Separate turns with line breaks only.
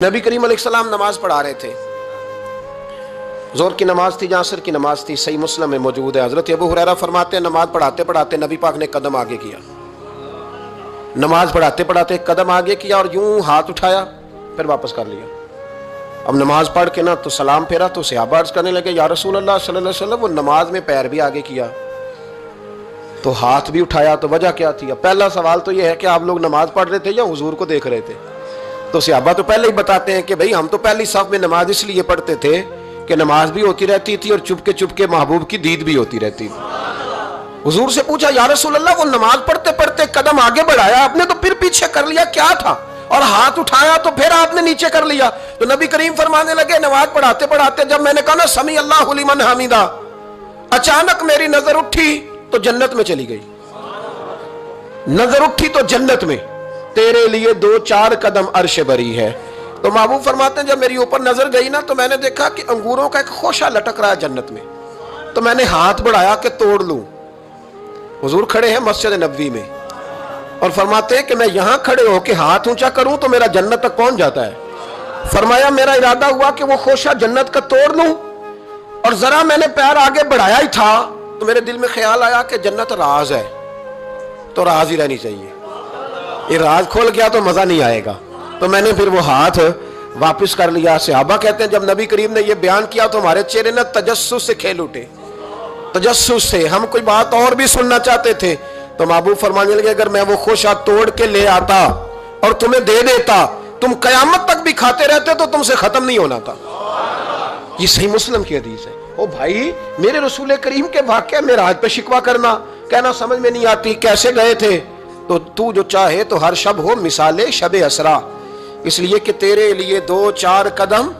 نبی کریم علیہ السلام نماز پڑھا رہے تھے، ظہر کی نماز تھی، عصر کی نماز تھی، صحیح مسلم میں موجود ہے۔ حضرت ابو ہریرہ فرماتے ہیں نماز پڑھاتے پڑھاتے نبی پاک نے قدم آگے کیا، نماز پڑھاتے پڑھاتے قدم آگے کیا اور یوں ہاتھ اٹھایا پھر واپس کر لیا۔ اب نماز پڑھ کے نا تو سلام پھیرا تو صحابہ عرض کرنے لگے یا رسول اللہ صلی اللہ علیہ وسلم وہ نماز میں پیر بھی آگے کیا تو ہاتھ بھی اٹھایا، تو وجہ کیا تھی؟ پہلا سوال تو یہ ہے کہ آپ لوگ نماز پڑھ رہے تھے یا حضور کو دیکھ رہے تھے؟ تو صحابہ تو پہلے ہی بتاتے ہیں کہ بھئی ہم تو پہلی صف میں نماز اس لیے پڑھتے تھے کہ نماز بھی ہوتی رہتی تھی اور چپ کے محبوب کی دید بھی ہوتی رہتی تھی۔ حضور سے پوچھا یا رسول اللہ وہ نماز پڑھتے پڑھتے قدم آگے بڑھایا آپ نے تو پھر پیچھے کر لیا، کیا تھا؟ اور ہاتھ اٹھایا تو پھر آپ نے نیچے کر لیا۔ تو نبی کریم فرمانے لگے نماز پڑھاتے پڑھاتے جب میں نے کہا نا سمی اللہ لمن حمیدہ، اچانک میری نظر اٹھی تو جنت میں چلی گئی، نظر اٹھی تو جنت میں، تیرے لیے 2-4 قدم عرش بری ہے۔ تو محبوب فرماتے ہیں جب میری اوپر نظر گئی نا تو میں نے دیکھا کہ انگوروں کا ایک خوشہ لٹک رہا ہے جنت میں، تو میں نے ہاتھ بڑھایا کہ توڑ لوں۔ حضور کھڑے ہیں مسجد نبوی میں اور فرماتے ہیں کہ میں یہاں کھڑے ہو کے ہاتھ اونچا کروں تو میرا جنت تک پہنچ جاتا ہے۔ فرمایا میرا ارادہ ہوا کہ وہ خوشہ جنت کا توڑ لوں، اور ذرا میں نے پیر آگے بڑھایا ہی تھا تو میرے دل میں خیال آیا کہ جنت راز ہے تو راز ہی رہنی چاہیے، یہ راز کھول گیا تو مزہ نہیں آئے گا، تو میں نے پھر وہ ہاتھ واپس کر لیا۔ صحابہ کہتے ہیں جب نبی کریم نے یہ بیان کیا تو ہمارے چہرے نے تجسس سے کھیل اٹھے، تجسس سے ہم کوئی بات اور بھی سننا چاہتے تھے۔ تو محبوب فرمانے لگے اگر میں وہ خوشہ توڑ کے لے آتا اور تمہیں دے دیتا تم قیامت تک بھی کھاتے رہتے تو تم سے ختم نہیں ہونا تھا۔ یہ صحیح مسلم کی حدیث ہے۔ او بھائی میرے رسول کریم کے واقعہ معراج پہ شکوہ کرنا، کہنا سمجھ میں نہیں آتی کیسے گئے تھے، تو جو چاہے تو ہر شب ہو مثال شب اسرا، اس لیے کہ تیرے لیے 2-4 قدم